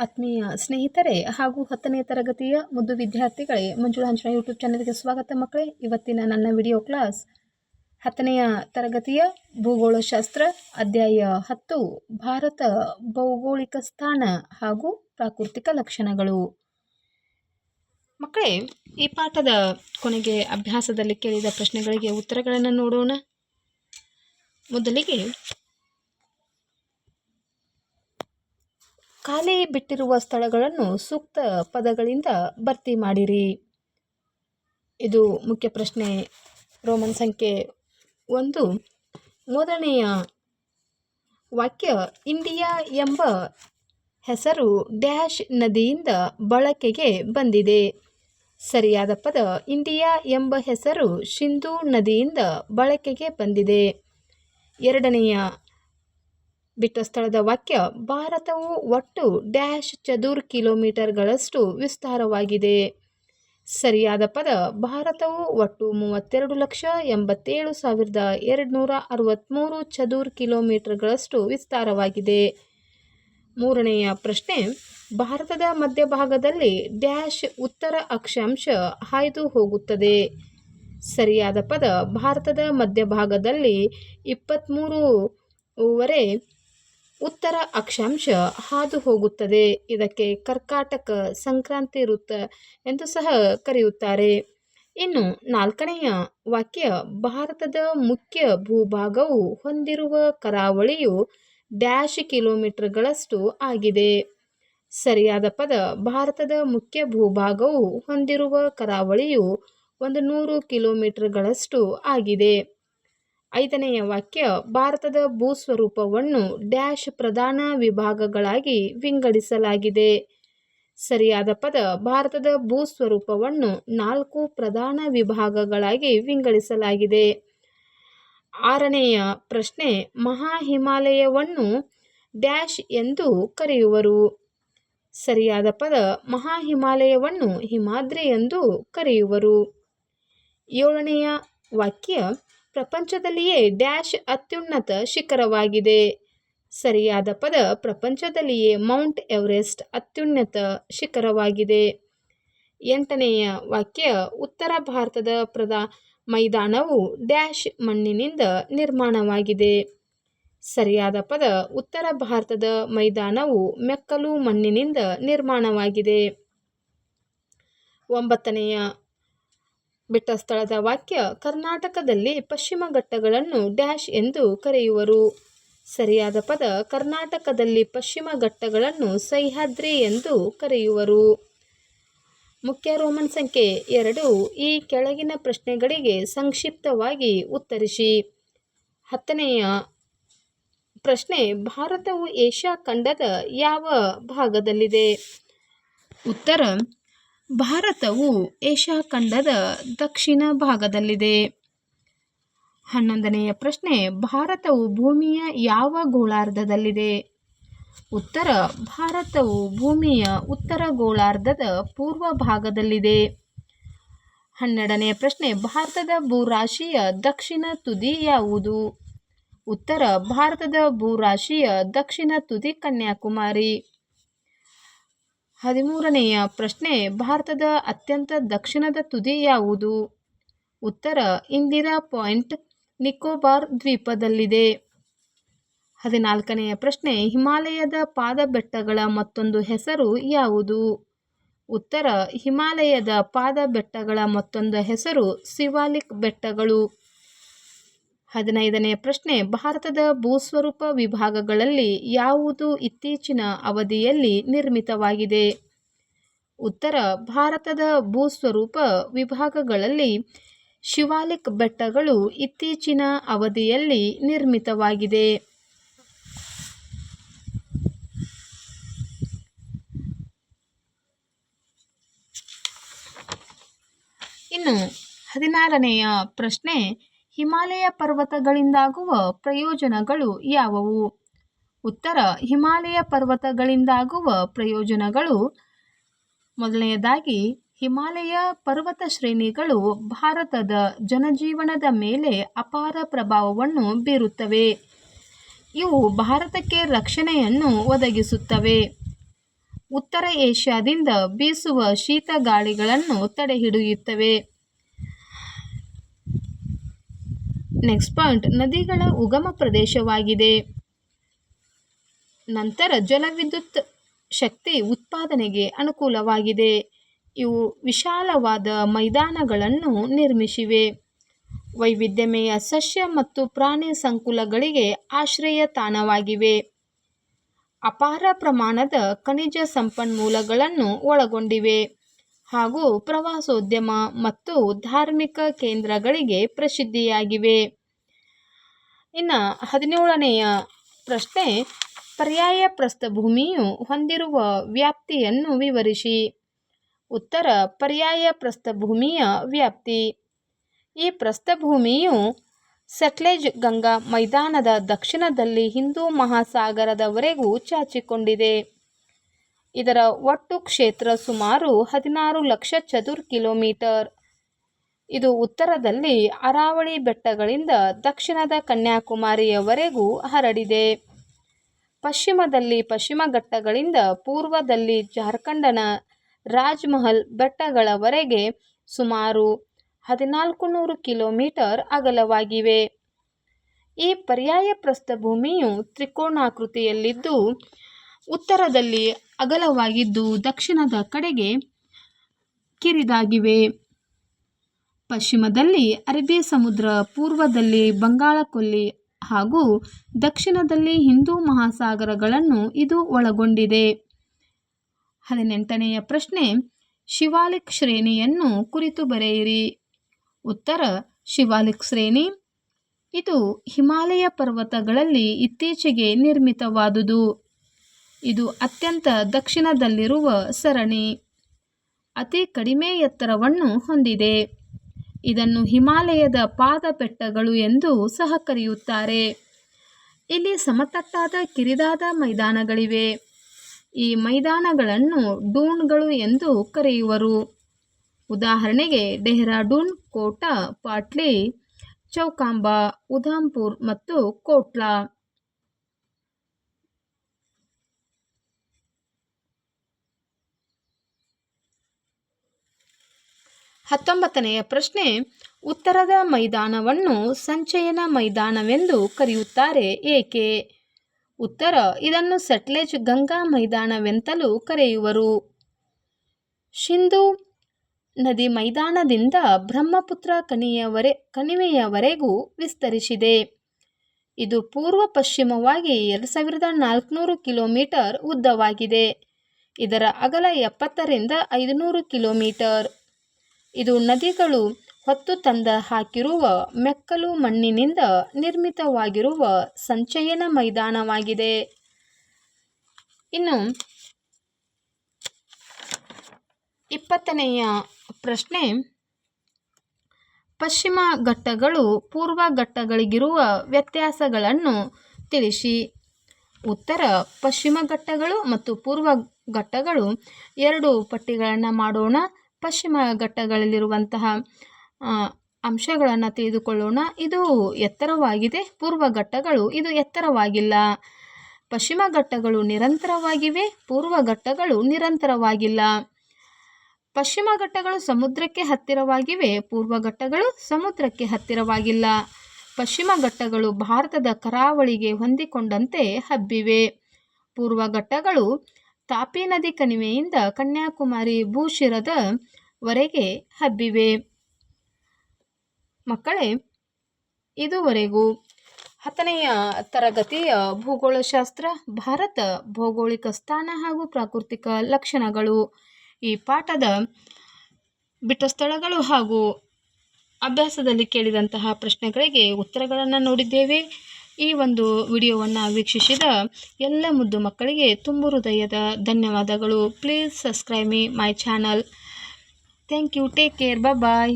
ಆತ್ಮೀಯ ಸ್ನೇಹಿತರೆ ಹಾಗೂ 10ನೇ ತರಗತಿಯ ಮುದ್ದು ವಿದ್ಯಾರ್ಥಿಗಳೇ, ಮಂಜುಳಾ ಅಂಜನಾ ಯೂಟ್ಯೂಬ್ ಚಾನಲ್ಗೆ ಸ್ವಾಗತ ಮಕ್ಕಳೇ. ಇವತ್ತಿನ ನನ್ನ ವಿಡಿಯೋ ಕ್ಲಾಸ್ 10ನೇ ತರಗತಿಯ ಭೂಗೋಳಶಾಸ್ತ್ರ ಅಧ್ಯಾಯ 10 ಭಾರತ ಭೌಗೋಳಿಕ ಸ್ಥಾನ ಹಾಗೂ ಪ್ರಾಕೃತಿಕ ಲಕ್ಷಣಗಳು. ಮಕ್ಕಳೇ, ಈ ಪಾಠದ ಕೊನೆಗೆ ಅಭ್ಯಾಸದಲ್ಲಿ ಕೇಳಿದ ಪ್ರಶ್ನೆಗಳಿಗೆ ಉತ್ತರಗಳನ್ನು ನೋಡೋಣ. ಮೊದಲಿಗೆ ಖಾಲಿ ಬಿಟ್ಟಿರುವ ಸ್ಥಳಗಳನ್ನು ಸೂಕ್ತ ಪದಗಳಿಂದ ಭರ್ತಿ ಮಾಡಿರಿ. ಇದು ಮುಖ್ಯ ಪ್ರಶ್ನೆ. ರೋಮನ್ ಸಂಖ್ಯೆ 1. ಮೊದಲನೆಯ ವಾಕ್ಯ, ಇಂಡಿಯಾ ಎಂಬ ಹೆಸರು ಡ್ಯಾಶ್ ನದಿಯಿಂದ ಬಳಕೆಗೆ ಬಂದಿದೆ. ಸರಿಯಾದ ಪದ, ಇಂಡಿಯಾ ಎಂಬ ಹೆಸರು ಸಿಂಧೂ ನದಿಯಿಂದ ಬಳಕೆಗೆ ಬಂದಿದೆ. ಎರಡನೆಯ ಬಿಟ್ಟ ಸ್ಥಳದ ವಾಕ್ಯ, ಭಾರತವು ಒಟ್ಟು ಡ್ಯಾಶ್ ಚದುರ್ ಕಿಲೋಮೀಟರ್ಗಳಷ್ಟು ವಿಸ್ತಾರವಾಗಿದೆ. ಸರಿಯಾದ ಪದ, ಭಾರತವು ಒಟ್ಟು 32,87,263 ಚದುರ್ ಕಿಲೋಮೀಟರ್ಗಳಷ್ಟು ವಿಸ್ತಾರವಾಗಿದೆ. ಮೂರನೆಯ ಪ್ರಶ್ನೆ, ಭಾರತದ ಮಧ್ಯಭಾಗದಲ್ಲಿ ಡ್ಯಾಶ್ ಉತ್ತರ ಅಕ್ಷಾಂಶ ಹಾಯ್ದು ಹೋಗುತ್ತದೆ. ಸರಿಯಾದ ಪದ, ಭಾರತದ ಮಧ್ಯಭಾಗದಲ್ಲಿ 23ನೇ ಉತ್ತರ ಅಕ್ಷಾಂಶ ಹಾದು ಹೋಗುತ್ತದೆ. ಇದಕ್ಕೆ ಕರ್ಕಾಟಕ ಸಂಕ್ರಾಂತಿ ವೃತ್ತ ಎಂದು ಸಹ ಕರೆಯುತ್ತಾರೆ. ಇನ್ನು ನಾಲ್ಕನೆಯ ವಾಕ್ಯ, ಭಾರತದ ಮುಖ್ಯ ಭೂಭಾಗವು ಹೊಂದಿರುವ ಕರಾವಳಿಯು ಡ್ಯಾಶ್ ಕಿಲೋಮೀಟರ್ಗಳಷ್ಟು ಆಗಿದೆ. ಸರಿಯಾದ ಪದ, ಭಾರತದ ಮುಖ್ಯ ಭೂಭಾಗವು ಹೊಂದಿರುವ ಕರಾವಳಿಯು 100 ಕಿಲೋಮೀಟರ್ಗಳಷ್ಟು ಆಗಿದೆ. ಐದನೆಯ ವಾಕ್ಯ, ಭಾರತದ ಭೂಸ್ವರೂಪವನ್ನು ಡ್ಯಾಶ್ ಪ್ರಧಾನ ವಿಭಾಗಗಳಾಗಿ ವಿಂಗಡಿಸಲಾಗಿದೆ. ಸರಿಯಾದ ಪದ, ಭಾರತದ ಭೂಸ್ವರೂಪವನ್ನು 4 ಪ್ರಧಾನ ವಿಭಾಗಗಳಾಗಿ ವಿಂಗಡಿಸಲಾಗಿದೆ. ಆರನೆಯ ಪ್ರಶ್ನೆ, ಮಹಾ ಹಿಮಾಲಯವನ್ನು ಡ್ಯಾಶ್ ಎಂದು ಕರೆಯುವರು. ಸರಿಯಾದ ಪದ, ಮಹಾ ಹಿಮಾಲಯವನ್ನು ಹಿಮಾದ್ರಿ ಎಂದು ಕರೆಯುವರು. ಏಳನೆಯ ವಾಕ್ಯ, ಪ್ರಪಂಚದಲ್ಲಿಯೇ ಡ್ಯಾಶ್ ಅತ್ಯುನ್ನತ ಶಿಖರವಾಗಿದೆ. ಸರಿಯಾದ ಪದ, ಪ್ರಪಂಚದಲ್ಲಿಯೇ ಮೌಂಟ್ ಎವರೆಸ್ಟ್ ಅತ್ಯುನ್ನತ ಶಿಖರವಾಗಿದೆ. ಎಂಟನೆಯ ವಾಕ್ಯ, ಉತ್ತರ ಭಾರತದ ಮೈದಾನವು ಡ್ಯಾಶ್ ಮಣ್ಣಿನಿಂದ ನಿರ್ಮಾಣವಾಗಿದೆ. ಸರಿಯಾದ ಪದ, ಉತ್ತರ ಭಾರತದ ಮೈದಾನವು ಮೆಕ್ಕಲು ಮಣ್ಣಿನಿಂದ ನಿರ್ಮಾಣವಾಗಿದೆ. ಒಂಬತ್ತನೆಯ ಬಿಟ್ಟ ಸ್ಥಳದ ವಾಕ್ಯ, ಕರ್ನಾಟಕದಲ್ಲಿ ಪಶ್ಚಿಮ ಘಟ್ಟಗಳನ್ನು ಡ್ಯಾಶ್ ಎಂದು ಕರೆಯುವರು. ಸರಿಯಾದ ಪದ, ಕರ್ನಾಟಕದಲ್ಲಿ ಪಶ್ಚಿಮ ಘಟ್ಟಗಳನ್ನು ಸಹ್ಯಾದ್ರಿ ಎಂದು ಕರೆಯುವರು. ಮುಖ್ಯ ರೋಮನ್ ಸಂಖ್ಯೆ 2, ಈ ಕೆಳಗಿನ ಪ್ರಶ್ನೆಗಳಿಗೆ ಸಂಕ್ಷಿಪ್ತವಾಗಿ ಉತ್ತರಿಸಿ. 10ನೆಯ ಪ್ರಶ್ನೆ, ಭಾರತವು ಏಷ್ಯಾ ಖಂಡದ ಯಾವ ಭಾಗದಲ್ಲಿದೆ? ಉತ್ತರ, ಭಾರತವು ಏಷ್ಯಾ ಖಂಡದ ದಕ್ಷಿಣ ಭಾಗದಲ್ಲಿದೆ. 11ನೆಯ ಪ್ರಶ್ನೆ, ಭಾರತವು ಭೂಮಿಯ ಯಾವ ಗೋಳಾರ್ಧದಲ್ಲಿದೆ? ಉತ್ತರ, ಭಾರತವು ಭೂಮಿಯ ಉತ್ತರ ಗೋಳಾರ್ಧದ ಪೂರ್ವ ಭಾಗದಲ್ಲಿದೆ. 12ನೆಯ ಪ್ರಶ್ನೆ, ಭಾರತದ ಭೂರಾಶಿಯ ದಕ್ಷಿಣ ತುದಿ ಯಾವುದು? ಉತ್ತರ, ಭಾರತದ ಭೂರಾಶಿಯ ದಕ್ಷಿಣ ತುದಿ ಕನ್ಯಾಕುಮಾರಿ. 13ನೆಯ ಪ್ರಶ್ನೆ, ಭಾರತದ ಅತ್ಯಂತ ದಕ್ಷಿಣದ ತುದಿ ಯಾವುದು? ಉತ್ತರ, ಇಂದಿರಾ ಪಾಯಿಂಟ್ ನಿಕೋಬಾರ್ ದ್ವೀಪದಲ್ಲಿದೆ. 14ನೆಯ ಪ್ರಶ್ನೆ, ಹಿಮಾಲಯದ ಪಾದ ಬೆಟ್ಟಗಳ ಮತ್ತೊಂದು ಹೆಸರು ಯಾವುದು? ಉತ್ತರ, ಹಿಮಾಲಯದ ಪಾದ ಬೆಟ್ಟಗಳ ಮತ್ತೊಂದು ಹೆಸರು ಸಿವಾಲಿಕ್ ಬೆಟ್ಟಗಳು. 15ನೆಯ ಪ್ರಶ್ನೆ, ಭಾರತದ ಭೂಸ್ವರೂಪ ವಿಭಾಗಗಳಲ್ಲಿ ಯಾವುದು ಇತ್ತೀಚಿನ ಅವಧಿಯಲ್ಲಿ ನಿರ್ಮಿತವಾಗಿದೆ? ಉತ್ತರ, ಭಾರತದ ಭೂಸ್ವರೂಪ ವಿಭಾಗಗಳಲ್ಲಿ ಶಿವಾಲಿಕ್ ಬೆಟ್ಟಗಳು ಇತ್ತೀಚಿನ ಅವಧಿಯಲ್ಲಿ ನಿರ್ಮಿತವಾಗಿದೆ. ಇನ್ನು 16ನೆಯ ಪ್ರಶ್ನೆ, ಹಿಮಾಲಯ ಪರ್ವತಗಳಿಂದಾಗುವ ಪ್ರಯೋಜನಗಳು ಯಾವುವು? ಉತ್ತರ, ಹಿಮಾಲಯ ಪರ್ವತಗಳಿಂದಾಗುವ ಪ್ರಯೋಜನಗಳು, ಮೊದಲನೆಯದಾಗಿ, ಹಿಮಾಲಯ ಪರ್ವತ ಶ್ರೇಣಿಗಳು ಭಾರತದ ಜನಜೀವನದ ಮೇಲೆ ಅಪಾರ ಪ್ರಭಾವವನ್ನು ಬೀರುತ್ತವೆ. ಇವು ಭಾರತಕ್ಕೆ ರಕ್ಷಣೆಯನ್ನು ಒದಗಿಸುತ್ತವೆ. ಉತ್ತರ ಏಷ್ಯಾದಿಂದ ಬೀಸುವ ಶೀತ ಗಾಳಿಗಳನ್ನು ತಡೆಹಿಡಿಯುತ್ತವೆ. ನೆಕ್ಸ್ಟ್ ಪಾಯಿಂಟ್, ನದಿಗಳ ಉಗಮ ಪ್ರದೇಶವಾಗಿದೆ. ನಂತರ ಜಲವಿದ್ಯುತ್ ಶಕ್ತಿ ಉತ್ಪಾದನೆಗೆ ಅನುಕೂಲವಾಗಿದೆ. ಇವು ವಿಶಾಲವಾದ ಮೈದಾನಗಳನ್ನು ನಿರ್ಮಿಸಿವೆ. ವೈವಿಧ್ಯಮಯ ಸಸ್ಯ ಮತ್ತು ಪ್ರಾಣಿ ಸಂಕುಲಗಳಿಗೆ ಆಶ್ರಯ ತಾಣವಾಗಿವೆ. ಅಪಾರ ಪ್ರಮಾಣದ ಖನಿಜ ಸಂಪನ್ಮೂಲಗಳನ್ನು ಒಳಗೊಂಡಿವೆ ಹಾಗೂ ಪ್ರವಾಸೋದ್ಯಮ ಮತ್ತು ಧಾರ್ಮಿಕ ಕೇಂದ್ರಗಳಿಗೆ ಪ್ರಸಿದ್ಧಿಯಾಗಿವೆ. ಇನ್ನು 17ನೆಯ ಪ್ರಶ್ನೆ, ಪರ್ಯಾಯ ಪ್ರಸ್ಥಭೂಮಿಯು ಹೊಂದಿರುವ ವ್ಯಾಪ್ತಿಯನ್ನು ವಿವರಿಸಿ. ಉತ್ತರ, ಪರ್ಯಾಯ ಪ್ರಸ್ಥಭೂಮಿಯ ವ್ಯಾಪ್ತಿ. ಈ ಪ್ರಸ್ಥಭೂಮಿಯು ಸಟ್ಲೆಜ್ ಗಂಗಾ ಮೈದಾನದ ದಕ್ಷಿಣದಲ್ಲಿ ಹಿಂದೂ ಮಹಾಸಾಗರದವರೆಗೂ ಚಾಚಿಕೊಂಡಿದೆ. ಇದರ ಒಟ್ಟು ಕ್ಷೇತ್ರ ಸುಮಾರು 16 ಲಕ್ಷ ಚದುರ್ ಕಿಲೋಮೀಟರ್. ಇದು ಉತ್ತರದಲ್ಲಿ ಅರಾವಳಿ ಬೆಟ್ಟಗಳಿಂದ ದಕ್ಷಿಣದ ಕನ್ಯಾಕುಮಾರಿಯವರೆಗೂ ಹರಡಿದೆ. ಪಶ್ಚಿಮದಲ್ಲಿ ಪಶ್ಚಿಮ ಘಟ್ಟಗಳಿಂದ ಪೂರ್ವದಲ್ಲಿ ಜಾರ್ಖಂಡ್ನ ರಾಜ್ಮಹಲ್ ಬೆಟ್ಟಗಳವರೆಗೆ ಸುಮಾರು 1400 ಕಿಲೋಮೀಟರ್ ಅಗಲವಾಗಿವೆ. ಈ ಪರ್ಯಾಯ ಪ್ರಸ್ಥಭೂಮಿಯು ತ್ರಿಕೋನಾಕೃತಿಯಲ್ಲಿದ್ದು ಉತ್ತರದಲ್ಲಿ ಅಗಲವಾಗಿದ್ದು ದಕ್ಷಿಣದ ಕಡೆಗೆ ಕಿರಿದಾಗಿವೆ. ಪಶ್ಚಿಮದಲ್ಲಿ ಅರಬ್ಬಿ ಸಮುದ್ರ, ಪೂರ್ವದಲ್ಲಿ ಬಂಗಾಳ ಕೊಲ್ಲಿ ಹಾಗೂ ದಕ್ಷಿಣದಲ್ಲಿ ಹಿಂದೂ ಮಹಾಸಾಗರಗಳನ್ನು ಇದು ಒಳಗೊಂಡಿದೆ. 18ನೆಯ ಪ್ರಶ್ನೆ, ಶಿವಾಲಿಕ್ ಶ್ರೇಣಿಯನ್ನು ಕುರಿತು ಬರೆಯಿರಿ. ಉತ್ತರ, ಶಿವಾಲಿಕ್ ಶ್ರೇಣಿ ಇದು ಹಿಮಾಲಯ ಪರ್ವತಗಳಲ್ಲಿ ಇತ್ತೀಚೆಗೆ ನಿರ್ಮಿತವಾದುದು. ಇದು ಅತ್ಯಂತ ದಕ್ಷಿಣದಲ್ಲಿರುವ ಸರಣಿ. ಅತಿ ಕಡಿಮೆ ಎತ್ತರವನ್ನು ಹೊಂದಿದೆ. ಇದನ್ನು ಹಿಮಾಲಯದ ಪಾದ ಬೆಟ್ಟಗಳು ಎಂದು ಸಹ ಕರೆಯುತ್ತಾರೆ. ಇಲ್ಲಿ ಸಮತಟ್ಟಾದ ಕಿರಿದಾದ ಮೈದಾನಗಳಿವೆ. ಈ ಮೈದಾನಗಳನ್ನು ಡೂನ್ಗಳು ಎಂದು ಕರೆಯುವರು. ಉದಾಹರಣೆಗೆ ಡೆಹ್ರಾಡೂನ್, ಕೋಟಾ, ಪಾಟ್ಲಿ, ಚೌಕಾಂಬಾ, ಉಧಂಪುರ್ ಮತ್ತು ಕೋಟ್ಲಾ. 19ನೆಯ ಪ್ರಶ್ನೆ, ಉತ್ತರದ ಮೈದಾನವನ್ನು ಸಂಚಯನ ಮೈದಾನವೆಂದು ಕರೆಯುತ್ತಾರೆ ಏಕೆ? ಉತ್ತರ, ಇದನ್ನು ಸಟ್ಲೆಜ್ ಗಂಗಾ ಮೈದಾನವೆಂತಲೂ ಕರೆಯುವರು. ಸಿಂಧೂ ನದಿ ಮೈದಾನದಿಂದ ಬ್ರಹ್ಮಪುತ್ರ ಕಣಿವೆಯವರೆಗೂ ವಿಸ್ತರಿಸಿದೆ. ಇದು ಪೂರ್ವ ಪಶ್ಚಿಮವಾಗಿ 2400 ಕಿಲೋಮೀಟರ್ ಉದ್ದವಾಗಿದೆ. ಇದರ ಅಗಲ 70 ರಿಂದ 500 ಕಿಲೋಮೀಟರ್. ಇದು ನದಿಗಳು ಹೊತ್ತು ತಂದ ಹಾಕಿರುವ ಮೆಕ್ಕಲು ಮಣ್ಣಿನಿಂದ ನಿರ್ಮಿತವಾಗಿರುವ ಸಂಚಯನ ಮೈದಾನವಾಗಿದೆ. ಇನ್ನು 20ನೆಯ ಪ್ರಶ್ನೆ, ಪಶ್ಚಿಮ ಘಟ್ಟಗಳು ಪೂರ್ವ ಘಟ್ಟಗಳಿಗಿರುವ ವ್ಯತ್ಯಾಸಗಳನ್ನು ತಿಳಿಸಿ. ಉತ್ತರ, ಪಶ್ಚಿಮ ಘಟ್ಟಗಳು ಮತ್ತು ಪೂರ್ವ ಘಟ್ಟಗಳು 2 ಪಟ್ಟಿಗಳನ್ನು ಮಾಡೋಣ. ಪಶ್ಚಿಮ ಘಟ್ಟಗಳಲ್ಲಿರುವಂತಹ ಅಂಶಗಳನ್ನು ತಿಳಿದುಕೊಳ್ಳೋಣ. ಇದು ಎತ್ತರವಾಗಿದೆ. ಪೂರ್ವ ಘಟ್ಟಗಳು ಇದು ಎತ್ತರವಾಗಿಲ್ಲ. ಪಶ್ಚಿಮ ಘಟ್ಟಗಳು ನಿರಂತರವಾಗಿವೆ. ಪೂರ್ವ ಘಟ್ಟಗಳು ನಿರಂತರವಾಗಿಲ್ಲ. ಪಶ್ಚಿಮ ಘಟ್ಟಗಳು ಸಮುದ್ರಕ್ಕೆ ಹತ್ತಿರವಾಗಿವೆ. ಪೂರ್ವ ಘಟ್ಟಗಳು ಸಮುದ್ರಕ್ಕೆ ಹತ್ತಿರವಾಗಿಲ್ಲ. ಪಶ್ಚಿಮ ಘಟ್ಟಗಳು ಭಾರತದ ಕರಾವಳಿಗೆ ಹೊಂದಿಕೊಂಡಂತೆ ಹಬ್ಬಿವೆ. ಪೂರ್ವ ಘಟ್ಟಗಳು ತಾಪಿ ನದಿ ಕಣಿವೆಯಿಂದ ಕನ್ಯಾಕುಮಾರಿ ಭೂಶಿರದ ವರೆಗೆ ಹಬ್ಬಿವೆ. ಮಕ್ಕಳೇ, ಇದುವರೆಗೂ 10ನೆಯ ತರಗತಿಯ ಭೂಗೋಳಶಾಸ್ತ್ರ, ಭಾರತ ಭೌಗೋಳಿಕ ಸ್ಥಾನ ಹಾಗೂ ಪ್ರಾಕೃತಿಕ ಲಕ್ಷಣಗಳು ಈ ಪಾಠದ ಬಿಟ್ಟ ಸ್ಥಳಗಳು ಹಾಗೂ ಅಭ್ಯಾಸದಲ್ಲಿ ಕೇಳಿದಂತಹ ಪ್ರಶ್ನೆಗಳಿಗೆ ಉತ್ತರಗಳನ್ನು ನೋಡಿದ್ದೇವೆ. ಈ ಒಂದು ವಿಡಿಯೋವನ್ನು ವೀಕ್ಷಿಸಿದ ಎಲ್ಲ ಮುದ್ದು ಮಕ್ಕಳಿಗೆ ತುಂಬು ಹೃದಯದ ಧನ್ಯವಾದಗಳು. Please subscribe my channel. Thank you. Take care. Bye.